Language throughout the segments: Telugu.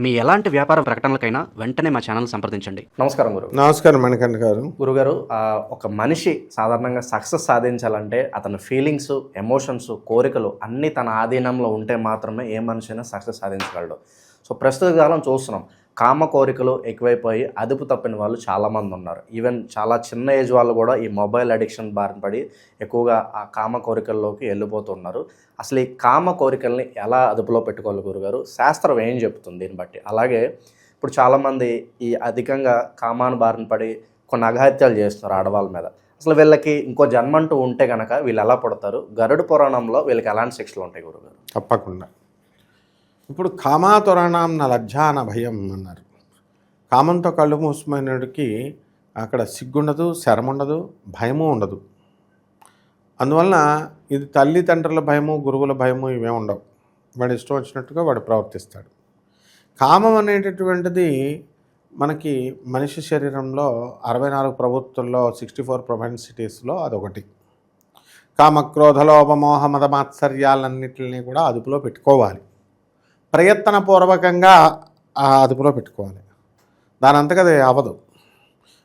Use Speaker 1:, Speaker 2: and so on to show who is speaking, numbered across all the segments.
Speaker 1: మీ ఎలాంటి వ్యాపార ప్రకటనలకైనా వెంటనే మా ఛానల్ సంప్రదించండి.
Speaker 2: నమస్కారం గురు.
Speaker 3: నమస్కారం మణికంఠ గారు.
Speaker 2: గురుగారు, ఒక మనిషి సాధారణంగా సక్సెస్ సాధించాలంటే అతని ఫీలింగ్స్, ఎమోషన్స్, కోరికలు అన్నీ తన ఆధీనంలో ఉంటే మాత్రమే ఏ మనిషి అయినా సక్సెస్ సాధించగలడు. సో ప్రస్తుత కాలం చూస్తున్నాం, కామ కోరికలు ఎక్కువైపోయి అదుపు తప్పిన వాళ్ళు చాలామంది ఉన్నారు. ఈవెన్ చాలా చిన్న ఏజ్ వాళ్ళు కూడా ఈ మొబైల్ అడిక్షన్ బారిన పడి ఎక్కువగా ఆ కామ కోరికల్లోకి వెళ్ళిపోతున్నారు. అసలు ఈ కామ కోరికల్ని ఎలా అదుపులో పెట్టుకోవాలి గురుగారు? శాస్త్రం ఏం చెప్తుంది దీన్ని బట్టి? అలాగే ఇప్పుడు చాలామంది ఈ అధికంగా కామాను బారిన పడి కొన్ని అఘాయిత్యాలు చేస్తున్నారు ఆడవాళ్ళ మీద. అసలు వీళ్ళకి ఇంకో జన్మంటూ ఉంటే కనుక వీళ్ళు ఎలా పడతారు? గరుడ పురాణంలో వీళ్ళకి ఎలాంటి శిక్షలు ఉంటాయి గురుగారు?
Speaker 3: తప్పకుండా. ఇప్పుడు కామాతురాణం నా లజ్జాన భయం అన్నారు. కామంతో కళ్ళు మూసుకునేటికి అక్కడ సిగ్గుండదు, శరముండదు, భయము ఉండదు. అందువలన ఇది తల్లిదండ్రుల భయము, గురువుల భయము ఇవే ఉండవు. వాడు ఇష్టం వచ్చినట్టుగా వాడు ప్రవర్తిస్తాడు. కామం అనేటటువంటిది మనకి మనిషి శరీరంలో 64 ప్రవృత్తుల్లో 64 ప్రొపెన్సిటీస్లో అదొకటి. కామక్రోధలోపమోహ మదమాత్సర్యాలన్నింటినీ కూడా అదుపులో పెట్టుకోవాలి. ప్రయత్నపూర్వకంగా ఆ అదుపులో పెట్టుకోవాలి. దాని అంతకది అవ్వదు.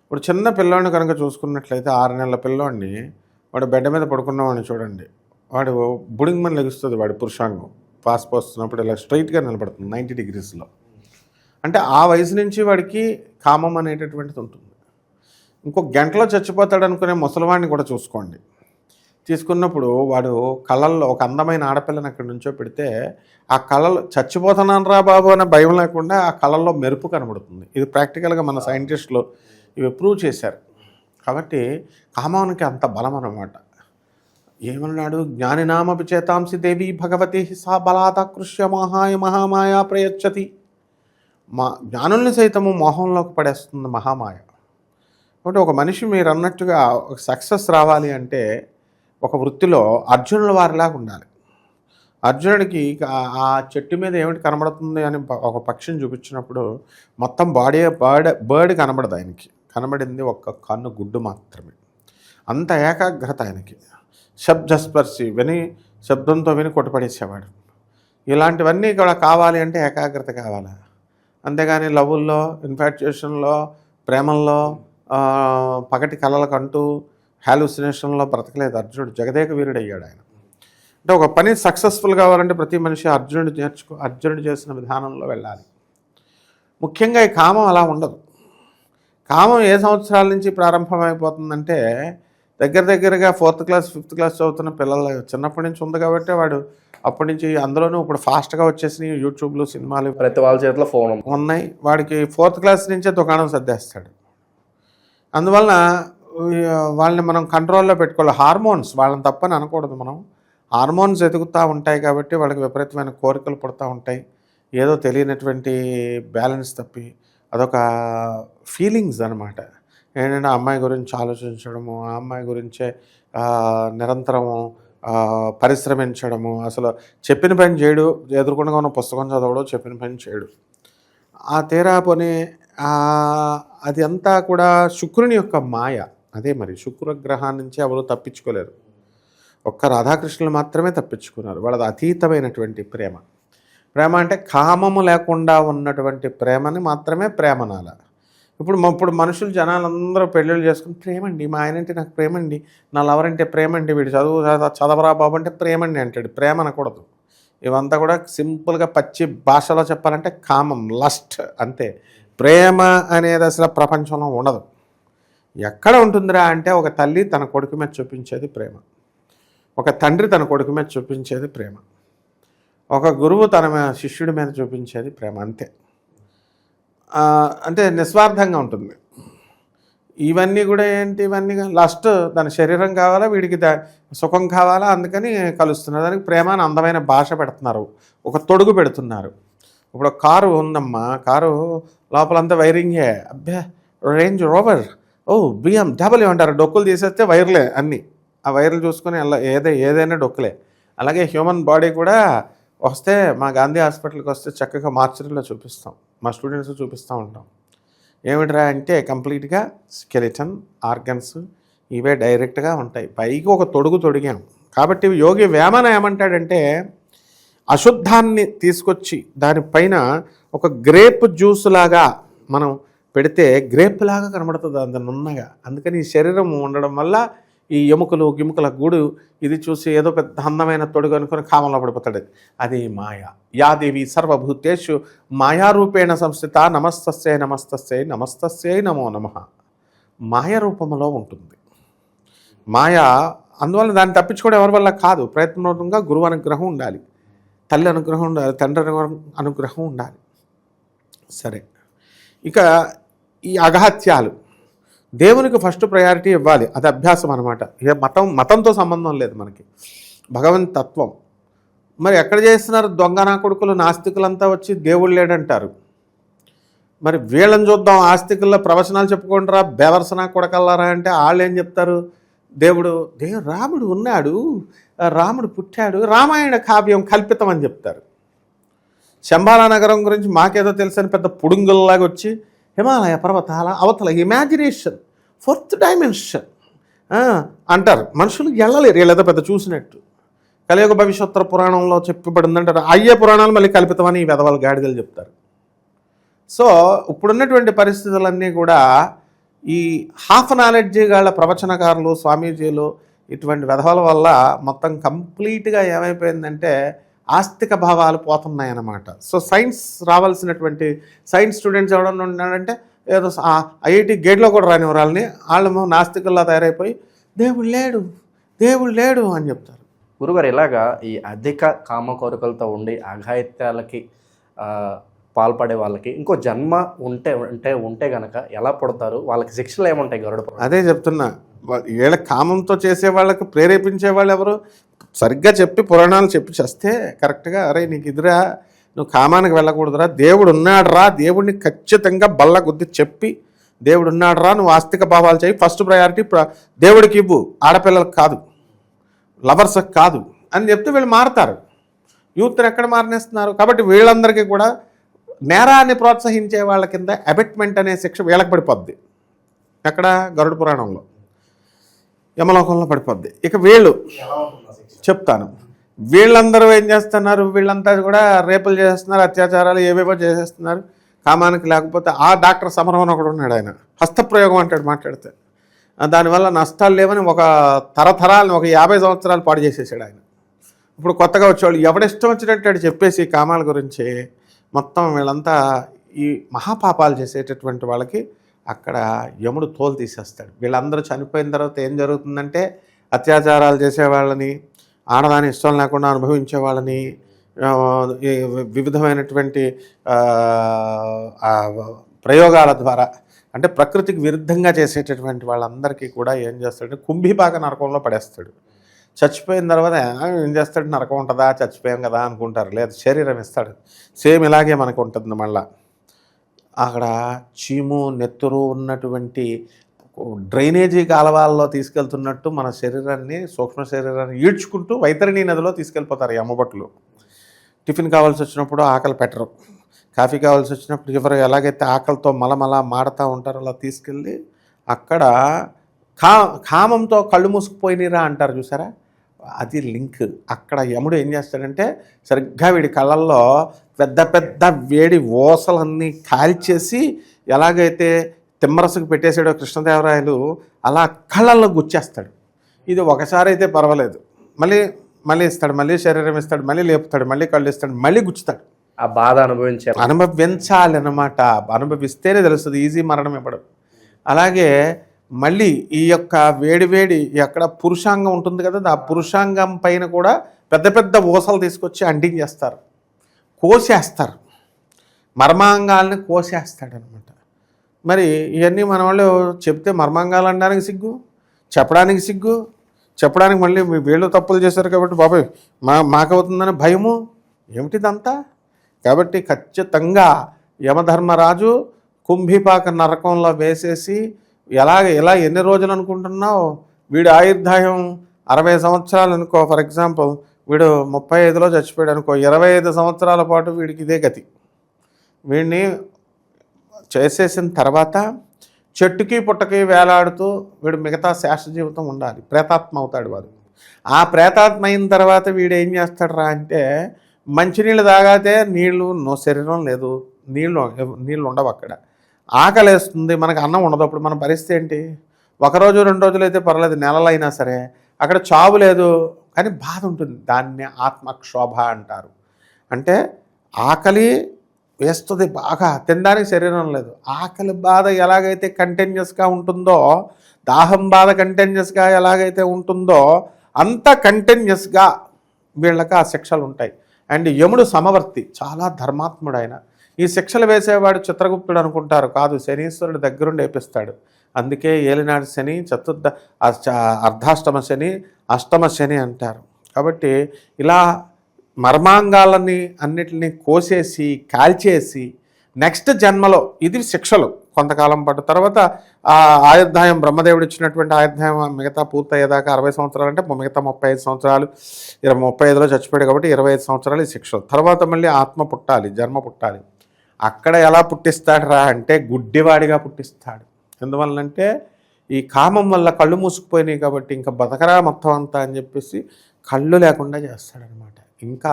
Speaker 3: ఇప్పుడు చిన్న పిల్లోడిని కనుక చూసుకున్నట్లయితే 6 నెలల పిల్లోడిని వాడు బెడ్ మీద పడుకున్నవాడిని చూడండి, వాడు బుడింగ్మని లెగుస్తుంది. వాడి పురుషాంగం పాస్ పోస్తున్నప్పుడు ఇలా స్ట్రైట్గా నిలబడుతుంది 90 డిగ్రీస్లో. అంటే ఆ వయసు నుంచి వాడికి కామం అనేటటువంటిది ఉంటుంది. ఇంకో గంటలో చచ్చిపోతాడు అనుకునే ముసలివాడిని కూడా చూసుకోండి. తీసుకున్నప్పుడు వాడు కళ్ళల్లో ఒక అందమైన ఆడపిల్లని అక్కడి నుంచో పెడితే ఆ కళలు చచ్చిపోతున్నాను రా బాబు అనే భయం లేకుండా ఆ కళల్లో మెరుపు కనబడుతుంది. ఇది ప్రాక్టికల్గా మన సైంటిస్టులు ఇవి ప్రూవ్ చేశారు. కాబట్టి కామానికి అంత బలం అన్నమాట. ఏమన్నాడు? జ్ఞానినామపి చేతాంసి దేవి భగవతి సా బలాదాకృష్య మహామాయా ప్రయచ్చతి. జ్ఞానుల్ని సైతము మోహంలోకి పడేస్తుంది మహామాయ. కాబట్టి ఒక మనిషి మీరు అన్నట్టుగా ఒక సక్సెస్ రావాలి అంటే ఒక వృత్తిలో అర్జునుల వారిలాగా ఉండాలి. అర్జునుడికి ఆ చెట్టు మీద ఏమిటి కనబడుతుంది అని ఒక పక్షిని చూపించినప్పుడు మొత్తం బర్డ్ కనబడదు. ఆయనకి కనబడింది ఒక్క కన్ను గుడ్డు మాత్రమే. అంత ఏకాగ్రత ఆయనకి. శబ్దస్పర్శి శబ్దంతో విని కొట్టుపడేసేవాడు. ఇలాంటివన్నీ కూడా కావాలి అంటే ఏకాగ్రత కావాలి. అంతేగాని లవ్వుల్లో, ఇన్ఫాక్చుయేషన్లో, ప్రేమల్లో, పగటి కలలకంటూ హాలుసినేషన్లో బ్రతకలేదు అర్జునుడు. జగదేక వీరుడు అయ్యాడు ఆయన. అంటే ఒక పని సక్సెస్ఫుల్ కావాలంటే ప్రతి మనిషి అర్జునుడు చేసిన విధానంలో వెళ్ళాలి. ముఖ్యంగా ఈ కామం అలా ఉండదు. కామం ఏ సంవత్సరాల నుంచి ప్రారంభమైపోతుందంటే దగ్గరగా 4th క్లాస్ 5th క్లాస్ చదువుతున్న పిల్లలు చిన్నప్పటి నుంచి ఉంది కాబట్టి వాడు అప్పటి నుంచి, అందులోనూ ఇప్పుడు ఫాస్ట్గా వచ్చేసినాయి యూట్యూబ్లు, సినిమాలు,
Speaker 2: ప్రతి వాళ్ళ చేతిలో ఫోన్
Speaker 3: ఉన్నాయి. వాడికి 4th క్లాస్ నుంచే దుకాణం సర్దేస్తాడు. అందువలన వాళ్ళని మనం కంట్రోల్లో పెట్టుకోవాలి. హార్మోన్స్ వాళ్ళని తప్పని అనకూడదు. మనం హార్మోన్స్ ఎదుగుతూ ఉంటాయి కాబట్టి వాళ్ళకి విపరీతమైన కోరికలు పుడతూ ఉంటాయి. ఏదో తెలియనటువంటి బ్యాలెన్స్ తప్పి అదొక ఫీలింగ్స్ అనమాట. ఏంటంటే అమ్మాయి గురించి ఆలోచించడము, ఆ అమ్మాయి గురించే నిరంతరము పరిశ్రమించడము, అసలు చెప్పిన పని చేయడు, ఎదుర్కొండగా ఉన్న పుస్తకం చదవడు, చెప్పిన పని చేయడు. ఆ తీరా పోనీ అది అంతా కూడా శుక్రుని యొక్క మాయ. అదే మరి శుక్రగ్రహాన్ని నుంచి ఎవరు తప్పించుకోలేరు. ఒక్క రాధాకృష్ణులు మాత్రమే తప్పించుకున్నారు. వాళ్ళది అతీతమైనటువంటి ప్రేమ. ప్రేమ అంటే కామము లేకుండా ఉన్నటువంటి ప్రేమని మాత్రమే ప్రేమనాల. ఇప్పుడు మనుషులు జనాలందరూ పెళ్ళిళ్ళు చేసుకుని ప్రేమండి, మా ఆయన అంటే నాకు ప్రేమండి, నా లవర్ అంటే ప్రేమండి, వీడు చదవరా బాబు అంటే ప్రేమండి అంటాడు. ప్రేమ అనకూడదు. ఇవంతా కూడా సింపుల్గా పచ్చి భాషలో చెప్పాలంటే కామం, లస్ట్ అంతే. ప్రేమ అనేది అసలు ప్రపంచంలో ఉండదు. ఎక్కడ ఉంటుందిరా అంటే ఒక తల్లి తన కొడుకు మీద చూపించేది ప్రేమ, ఒక తండ్రి తన కొడుకు మీద చూపించేది ప్రేమ, ఒక గురువు తన శిష్యుడి మీద చూపించేది ప్రేమ. అంతే. అంటే నిస్వార్థంగా ఉంటుంది. ఇవన్నీ కూడా ఏంటి? ఇవన్నీ లాస్ట్ దాని శరీరం కావాలా, వీడికి సుఖం కావాలా, అందుకని కలుస్తున్నారు. దానికి ప్రేమ అని అందమైన భాష పెడుతున్నారు, ఒక తొడుగు పెడుతున్నారు. ఇప్పుడు కారు ఉందమ్మా, కారు లోపలంతా వైరింగే. అబ్బే రేంజ్ రోవర్, BMW అంటారు. డొక్కులు తీసేస్తే వైర్లే అన్నీ. ఆ వైర్లు చూసుకొని ఏదైనా డొక్కులే. అలాగే హ్యూమన్ బాడీ కూడా వస్తే మా గాంధీ హాస్పిటల్కి వస్తే చక్కగా మార్చరీలో చూపిస్తాం, మా స్టూడెంట్స్ చూపిస్తూ ఉంటాం. ఏమిట్రా అంటే కంప్లీట్గా స్కెలిటన్, ఆర్గన్స్ ఇవే డైరెక్ట్గా ఉంటాయి. పైకి ఒక తొడుగు తొడిగాం. కాబట్టి యోగి వేమన ఏమంటాడంటే అశుద్ధాన్ని తీసుకొచ్చి దానిపైన ఒక గ్రేప్ జ్యూస్ లాగా మనం పెడితే గ్రేప్ లాగా కనబడుతుంది అంత నున్నగా. అందుకని ఈ శరీరం ఉండడం వల్ల ఈ ఎముకలు గిముకల గూడు ఇది చూసి ఏదో పెద్ద అందమైన తొడుగు అనుకుని కామంలో పడిపోతాడు. అది మాయ. యాదేవి సర్వభూతేషు మాయారూపేణ సంస్థిత నమస్తస్యై నమస్తస్యై నమస్తస్యై నమో నమః. మాయ రూపంలో ఉంటుంది మాయ. అందువల్ల దాన్ని తప్పించుకోవడం ఎవరి వల్ల కాదు. ప్రయత్నపూర్వకంగా గురువు అనుగ్రహం ఉండాలి, తల్లి అనుగ్రహం ఉండాలి, తండ్రి అనుగ్రహం ఉండాలి. సరే, ఇక ఈ అఘాత్యాలు దేవునికి ఫస్ట్ ప్రయారిటీ ఇవ్వాలి. అది అభ్యాసం అనమాట. ఇక మతంతో సంబంధం లేదు మనకి, భగవంత్ తత్వం. మరి ఎక్కడ చేస్తున్నారు దొంగ నా కొడుకులు నాస్తికులంతా వచ్చి దేవుడు లేడంటారు. మరి వీళ్ళని చూద్దాం, ఆస్తికుల్లో ప్రవచనాలు చెప్పుకుంటారా బెవర్సనా కొడకల్లారా అంటే వాళ్ళు ఏం చెప్తారు, దేవుడు రాముడు ఉన్నాడు, రాముడు పుట్టాడు, రామాయణ కావ్యం కల్పితం అని చెప్తారు. శంబాలా నగరం గురించి మాకేదో తెలుసని పెద్ద పుడుంగుల్లాగా వచ్చి హిమాలయ పర్వతాల అవతల ఇమాజినేషన్, 4th డైమెన్షన్ అంటారు. మనుషులు వెళ్ళలేరు వీళ్ళేదో పెద్ద చూసినట్టు. కలియుగ భవిష్యోత్తర పురాణంలో చెప్పబడిందంటారు. అయ్యే పురాణాలు మళ్ళీ కల్పితమని ఈ వెధవల గాడిదలు చెప్తారు. సో ఇప్పుడున్నటువంటి పరిస్థితులన్నీ కూడా ఈ హాఫ్ నాలెడ్జీ గాళ్ళ ప్రవచనకారులు, స్వామీజీలు, ఇటువంటి వెధవల వల్ల మొత్తం కంప్లీట్గా ఏమైపోయిందంటే ఆస్తిక భావాలు పోతున్నాయన్నమాట. సో సైన్స్ రావాల్సినటువంటి సైన్స్ స్టూడెంట్స్ ఎవడన్నా ఉన్నాడంటే ఏదో ఐఐటి గేట్లో కూడా రాని వాళ్ళని వాళ్ళు నాస్తికుల్లా తయారైపోయి దేవుడు లేడు అని చెప్తారు.
Speaker 2: గురుగారు, ఇలాగా ఈ అధిక కామ కోరికలతో ఉండి అఘాయిత్యాలకి పాల్పడే వాళ్ళకి ఇంకో జన్మ ఉంటే గనక ఎలా పుడతారు, వాళ్ళకి శిక్షలు ఏముంటాయి గరుడ?
Speaker 3: అదే చెప్తున్నా, వీళ్ళ కామంతో చేసే వాళ్ళకి ప్రేరేపించే వాళ్ళు ఎవరు? సరిగ్గా చెప్పి పురాణాలు చెప్పి చేస్తే కరెక్ట్గా, అరే నీకు ఇదిరా, నువ్వు కామానికి వెళ్ళకూడదురా, దేవుడు ఉన్నాడురా, దేవుడిని ఖచ్చితంగా బల్ల గుద్ది చెప్పి దేవుడు ఉన్నాడురా, నువ్వు ఆస్తిక భావాలు చేయి, ఫస్ట్ ప్రయారిటీ దేవుడికి ఇవ్వు, ఆడపిల్లలకు కాదు, లవర్స్కి కాదు అని చెప్తే వీళ్ళు మారుతారు. యూత్ని ఎక్కడ మారనేస్తున్నారు? కాబట్టి వీళ్ళందరికీ కూడా నేరాన్ని ప్రోత్సహించే వాళ్ళ కింద అబెట్మెంట్ అనే శిక్ష వీళ్ళకి పడిపోద్ది. ఎక్కడ? గరుడ పురాణంలో యమలోకంలో పడిపోద్ది. ఇక వీళ్ళు చెప్తాను, వీళ్ళందరూ ఏం చేస్తున్నారు, వీళ్ళంతా కూడా రేపులు చేసేస్తున్నారు, అత్యాచారాలు ఏవేవో చేసేస్తున్నారు. కామానికి లేకపోతే ఆ డాక్టర్ సమరం ఒకడు ఉన్నాడు, ఆయన హస్తప్రయోగం అంటాడు మాట్లాడితే. దానివల్ల నష్టాలు లేవని ఒక తరతరాలను ఒక 50 సంవత్సరాలు పాడు చేసేసాడు ఆయన. ఇప్పుడు కొత్తగా వచ్చేవాళ్ళు ఎవడిష్టం వచ్చినట్టు చెప్పేసి కామాల గురించి మొత్తం వీళ్ళంతా ఈ మహాపాపాలు చేసేటటువంటి వాళ్ళకి అక్కడ యముడు తోలు తీసేస్తాడు. వీళ్ళందరూ చనిపోయిన తర్వాత ఏం జరుగుతుందంటే అత్యాచారాలు చేసేవాళ్ళని, ఆడదాని ఇష్టం లేకుండా అనుభవించే వాళ్ళని, వివిధమైనటువంటి ప్రయోగాల ద్వారా అంటే ప్రకృతికి విరుద్ధంగా చేసేటటువంటి వాళ్ళందరికీ కూడా ఏం చేస్తాడంటే కుంభీపాక నరకంలో పడేస్తాడు. చచ్చిపోయిన తర్వాత ఏం చేస్తాడు, నరకం ఉంటుందా, చచ్చిపోయాం కదా అనుకుంటారు. లేదు, శరీరం ఇస్తాడు. సేమ్ ఇలాగే మనకు ఉంటుంది. మళ్ళా అక్కడ చీము నెత్తురు ఉన్నటువంటి డ్రైనేజీ కాలవాల్లో తీసుకెళ్తున్నట్టు మన శరీరాన్ని, సూక్ష్మ శరీరాన్ని ఈడ్చుకుంటూ వైతరణి నదిలో తీసుకెళ్ళిపోతారు ఈ అమ్మబట్లు. టిఫిన్ కావాల్సి వచ్చినప్పుడు ఆకలి పెట్టరు, కాఫీ కావాల్సి వచ్చినప్పుడు ఎవరు ఎలాగైతే ఆకలితో మలమల మాడుతూ ఉంటారో అలా తీసుకెళ్ళి అక్కడ కామంతో కళ్ళు మూసుకుపోయినరా అంటారు చూసారా, అది లింక్. అక్కడ యముడు ఏం చేస్తాడంటే సరిగ్గా వీడి కళ్ళల్లో పెద్ద పెద్ద వేడి ఓసలన్నీ కాల్చేసి ఎలాగైతే తిమ్మరసుకు పెట్టేసాడో కృష్ణదేవరాయలు అలా కళ్ళల్లో గుచ్చేస్తాడు. ఇది ఒకసారి అయితే పర్వాలేదు, మళ్ళీ ఇస్తాడు, మళ్ళీ శరీరం ఇస్తాడు, మళ్ళీ లేపుతాడు, మళ్ళీ కళ్ళు ఇస్తాడు, మళ్ళీ గుచ్చుతాడు.
Speaker 2: ఆ బాధ
Speaker 3: అనుభవించాలన్నమాట. అనుభవిస్తేనే తెలుస్తుంది, ఈజీ మరణం ఇవ్వడం. అలాగే మళ్ళీ ఈ యొక్క వేడి ఎక్కడ పురుషాంగం ఉంటుంది కదా, ఆ పురుషాంగం పైన కూడా పెద్ద పెద్ద ఊసలు తీసుకొచ్చి అంటించేస్తారు, కోసేస్తారు, మర్మాంగాల్ని కోసేస్తాడనమాట. మరి ఇవన్నీ మన వాళ్ళు చెప్తే మర్మాంగాలు అనడానికి సిగ్గు, చెప్పడానికి మళ్ళీ వీళ్ళు తప్పులు చేశారు కాబట్టి బాబాయ్ మాకవుతుందని భయము ఏమిటిదంతా. కాబట్టి ఖచ్చితంగా యమధర్మరాజు కుంభీపాక నరకంలో వేసేసి ఎలా ఎన్ని రోజులు అనుకుంటున్నావు, వీడు ఆయుర్దాయం 60 సంవత్సరాలు అనుకో, ఫర్ ఎగ్జాంపుల్ వీడు 35లో చచ్చిపోయాడు అనుకో, 25 సంవత్సరాల పాటు వీడికి ఇదే గతి. వీడిని చేసేసిన తర్వాత చెట్టుకి పుట్టకి వేలాడుతూ వీడు మిగతా శాశ్వత జీవితం ఉండాలి, ప్రేతాత్మ అవుతాడు వాడు. ఆ ప్రేతాత్మ అయిన తర్వాత వీడు ఏం చేస్తాడు రా అంటే మంచినీళ్ళు తాగాతే నీళ్ళు శరీరం లేదు, నీళ్ళు ఉండవు అక్కడ. ఆకలేస్తుంది, మనకు అన్నం ఉండదు. అప్పుడు మన పరిస్థితి ఏంటి? ఒకరోజు 2 రోజులు అయితే పర్లేదు, నెలలైనా సరే అక్కడ చావు లేదు కానీ బాధ ఉంటుంది. దాన్ని ఆత్మక్షోభ అంటారు. అంటే ఆకలి వేస్తుంది బాగా, తినడానికి శరీరం లేదు. ఆకలి బాధ ఎలాగైతే కంటిన్యూస్గా ఉంటుందో, దాహం బాధ కంటిన్యూస్గా ఎలాగైతే ఉంటుందో అంత కంటిన్యూస్గా వీళ్ళకి ఆ శిక్షలు ఉంటాయి. అండ్ యముడు సమవర్తి, చాలా ధర్మాత్ముడు ఆయన. ఈ శిక్షలు వేసేవాడు చిత్రగుప్తుడు అనుకుంటారు, కాదు, శనీశ్వరుడు దగ్గరుండి వేపిస్తాడు. అందుకే ఏలినాడు శని, అర్ధాష్టమ శని, అష్టమ శని అంటారు. కాబట్టి ఇలా మర్మాంగాలని అన్నిటిని కోసేసి కాల్చేసి నెక్స్ట్ జన్మలో ఇది శిక్షలు కొంతకాలం పాటు. తర్వాత ఆ ఆయుర్దాయం, బ్రహ్మదేవుడు ఇచ్చినటువంటి ఆయుర్దాయం మిగతా పూర్తయ్యేదాకా 60 సంవత్సరాలు, అంటే మిగతా 35 సంవత్సరాలు, 35లో చచ్చిపోయాడు కాబట్టి 25 సంవత్సరాలు ఈ శిక్షలు. తర్వాత మళ్ళీ ఆత్మ పుట్టాలి, జన్మ పుట్టాలి. అక్కడ ఎలా పుట్టిస్తాడు అంటే గుడ్డివాడిగా పుట్టిస్తాడు. ఎందువల్లంటే ఈ కామం వల్ల కళ్ళు మూసుకుపోయినాయి కాబట్టి ఇంకా బతకరా మొత్తం అంతా అని చెప్పేసి కళ్ళు లేకుండా చేస్తాడనమాట. ఇంకా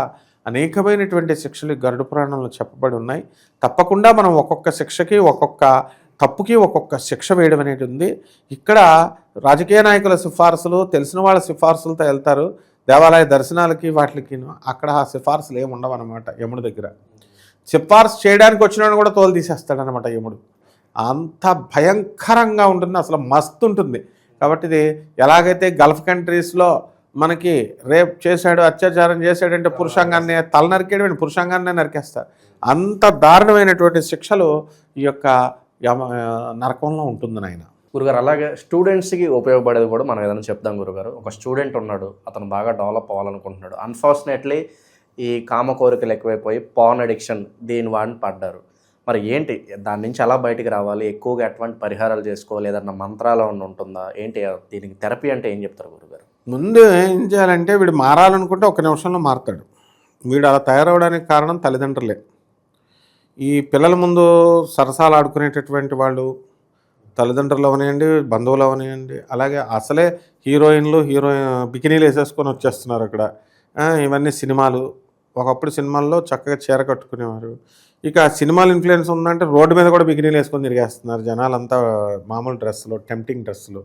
Speaker 3: అనేకమైనటువంటి శిక్షలు గరుడ పురాణంలో చెప్పబడి ఉన్నాయి. తప్పకుండా మనం ఒక్కొక్క శిక్షకి, ఒక్కొక్క తప్పుకి ఒక్కొక్క శిక్ష వేయడం అనేది ఉంది. ఇక్కడ రాజకీయ నాయకుల సిఫార్సులు, తెలిసిన వాళ్ళ సిఫార్సులతో వెళ్తారు దేవాలయ దర్శనాలకి వాటికి. అక్కడ ఆ సిఫార్సులు ఏమి ఉండవు అనమాట యముడి దగ్గర. సిఫార్సు చేయడానికి వచ్చినాడు కూడా తోలు తీసేస్తాడనమాట యముడు. అంత భయంకరంగా ఉంటుంది, అసలు మస్తు ఉంటుంది. కాబట్టి ఇది ఎలాగైతే గల్ఫ్ కంట్రీస్లో మనకి రేప్ చేశాడు, అత్యాచారం చేశాడంటే పురుషాంగాన్ని తల నరికేయడం, పురుషాంగాన్నే నరికేస్తారు. అంత దారుణమైనటువంటి శిక్షలు ఈ యొక్క నరకంలో ఉంటుంది నాయన.
Speaker 2: గురుగారు, అలాగే స్టూడెంట్స్కి ఉపయోగపడేది కూడా మనం ఏదైనా చెప్దాం గురుగారు. ఒక స్టూడెంట్ ఉన్నాడు, అతను బాగా డెవలప్ అవ్వాలనుకుంటున్నాడు. అన్ఫార్చునేట్లీ ఈ కామ కోరికలు ఎక్కువైపోయి పార్న్ అడిక్షన్ దీని వాడిని పడ్డారు. మరి ఏంటి దాని నుంచి ఎలా బయటికి రావాలి? ఎక్కువగా ఎటువంటి పరిహారాలు చేసుకోవాలి? ఏదన్నా మంత్రాలు ఏమన్నా ఉంటుందా? ఏంటి దీనికి థెరపీ అంటే ఏం చెప్తారు గురుగారు?
Speaker 3: ముందు ఏం చేయాలంటే వీడు మారాలనుకుంటే 1 నిమిషంలో మారుతాడు. వీడు అలా తయారవడానికి కారణం తల్లిదండ్రులే. ఈ పిల్లల ముందు సరసాలు ఆడుకునేటటువంటి వాళ్ళు తల్లిదండ్రులు అవనివ్వండి, బంధువులు అవనివ్వండి. అలాగే అసలే హీరోయిన్లు బికినీలు వేసేసుకొని వచ్చేస్తున్నారు అక్కడ. ఇవన్నీ సినిమాలు. ఒకప్పుడు సినిమాల్లో చక్కగా చీర కట్టుకునేవారు. ఇక సినిమాలు ఇన్ఫ్లుయెన్స్ ఉందంటే రోడ్డు మీద కూడా బికినీలు వేసుకొని తిరిగేస్తున్నారు జనాలంతా, మామూలు డ్రెస్సులు, టెంప్టింగ్ డ్రెస్సులు.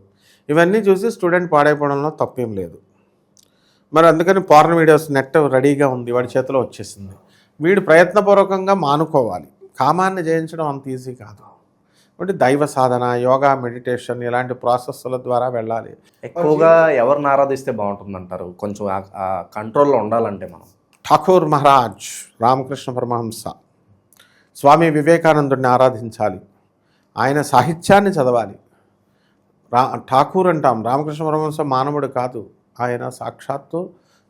Speaker 3: ఇవన్నీ చూసి స్టూడెంట్ పాడైపోవడంలో తప్పేం లేదు. మరి అందుకని పార్న్ వీడియోస్ నెట్ రెడీగా ఉంది, వాడి చేతిలో వచ్చేసింది. వీడు ప్రయత్నపూర్వకంగా మానుకోవాలి. కామాన్ని జయించడం అంత ఈజీ కాదు. అంటే దైవ సాధన, యోగా, మెడిటేషన్ ఇలాంటి ప్రాసెస్ల ద్వారా వెళ్ళాలి.
Speaker 2: ఎక్కువగా ఎవరిని ఆరాధిస్తే బాగుంటుందంటారు? కొంచెం ఆ కంట్రోల్లో ఉండాలంటే మనం
Speaker 3: ఠాకూర్ మహారాజ్, రామకృష్ణ పరమహంస, స్వామి వివేకానందుడిని ఆరాధించాలి. ఆయన సాహిత్యాన్ని చదవాలి. ఠాకూర్ అంటాం, రామకృష్ణ పరమహంస మానవుడు కాదు, ఆయన సాక్షాత్తు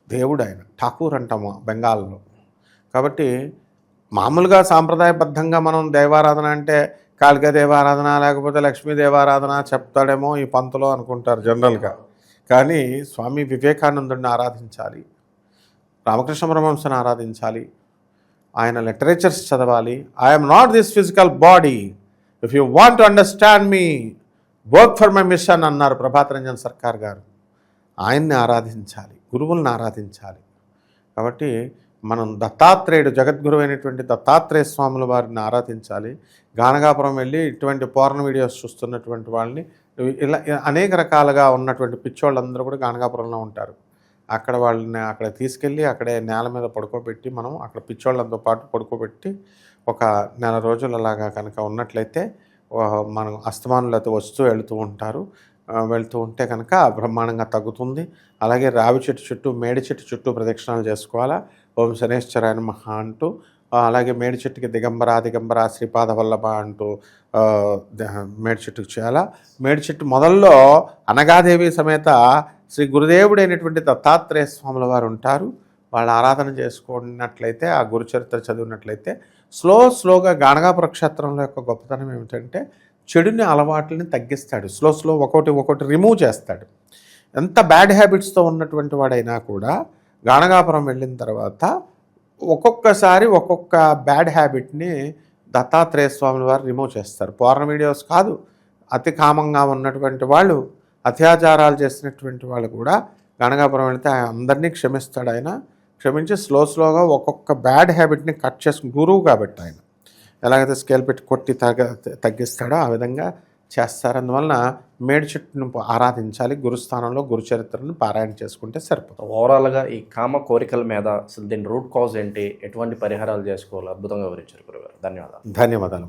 Speaker 3: దేవుడు. ఆయన ఠాకూర్ అంటాము బెంగాల్లో. కాబట్టి మామూలుగా సాంప్రదాయబద్ధంగా మనం దైవారాధన అంటే కాళికా దేవారాధన లేకపోతే లక్ష్మీ దేవారాధన చెప్తాడేమో ఈ పంతులో అనుకుంటారు జనరల్గా. కానీ స్వామి వివేకానందుడిని ఆరాధించాలి, రామకృష్ణ పరమహంసను ఆరాధించాలి, ఆయన లిటరేచర్స్ చదవాలి. I'm not this physical body, if you want to understand me work for my mission అన్నారు ప్రభాత్ రంజన్ సర్కార్ గారు. ఆయన్ని ఆరాధించాలి, గురువులను ఆరాధించాలి. కాబట్టి మనం దత్తాత్రేయుడు, జగద్గురు అయినటువంటి దత్తాత్రేయ స్వాముల వారిని ఆరాధించాలి. గానగాపురం వెళ్ళి ఇటువంటి పోర్న్ వీడియోస్ చూస్తున్నటువంటి వాళ్ళని, ఇలా అనేక రకాలుగా ఉన్నటువంటి పిచ్చోళ్ళందరూ కూడా గానగాపురంలో ఉంటారు. అక్కడ వాళ్ళని అక్కడ తీసుకెళ్ళి అక్కడే నేల మీద పడుకోబెట్టి, మనం అక్కడ పిచ్చోళ్ళంతో పాటు పడుకోబెట్టి ఒక నెల రోజులు అలాగా కనుక ఉన్నట్లయితే మనం అస్తమానులతో వస్తూ వెళ్తూ ఉంటే కనుక బ్రహ్మాండంగా తగ్గుతుంది. అలాగే రావి చెట్టు చుట్టూ, మేడి చెట్టు చుట్టూ ప్రదక్షిణాలు చేసుకోవాలా, ఓం శనేశ్వరాయ నమః అంటూ. అలాగే మేడి చెట్టుకి దిగంబర శ్రీపాద వల్లభ అంటూ మేడి చెట్టుకు చేయాలా. మేడి చెట్టు మొదల్లో అనగాదేవి సమేత శ్రీ గురుదేవుడు అయినటువంటి దత్తాత్రేయ స్వాముల వారు ఉంటారు. వాళ్ళు ఆరాధన చేసుకున్నట్లయితే, ఆ గురుచరిత్ర చదివినట్లయితే స్లోగా గానగాపుర క్షేత్రంలో యొక్క గొప్పతనం ఏమిటంటే చెడుని అలవాట్లని తగ్గిస్తాడు. స్లో ఒకటి రిమూవ్ చేస్తాడు. ఎంత బ్యాడ్ హ్యాబిట్స్తో ఉన్నటువంటి వాడైనా కూడా గానగాపురం వెళ్ళిన తర్వాత ఒక్కొక్కసారి ఒక్కొక్క బ్యాడ్ హ్యాబిట్ని దత్తాత్రేయ స్వాముల వారు రిమూవ్ చేస్తారు. పోర్న్ వీడియోస్ కాదు, అతి కామంగా ఉన్నటువంటి వాళ్ళు, అత్యాచారాలు చేసినటువంటి వాళ్ళు కూడా గానగాపురం వెళితే అందరినీ క్షమిస్తాడు ఆయన. క్షమించి స్లోగా ఒక్కొక్క బ్యాడ్ హ్యాబిట్ని కట్ చేసుకుని, గురువు కాబట్టి ఆయన ఎలాగైతే స్కేల్ పెట్టి కొట్టి తగ్గిస్తాడో ఆ విధంగా చేస్తారు. అందువలన మేడి చెట్టును ఆరాధించాలి, గురుస్థానంలో గురు చరిత్రను పారాయణ చేసుకుంటే సరిపోతుంది.
Speaker 2: ఓవరాల్గా ఈ కామ కోరికల మీద అసలు దీని రూట్ కాజ్ ఏంటి, ఎటువంటి పరిహారాలు చేసుకోవాలి, అద్భుతంగా వివరించారు గురుగారు. ధన్యవాదాలు.
Speaker 3: ధన్యవాదాలు.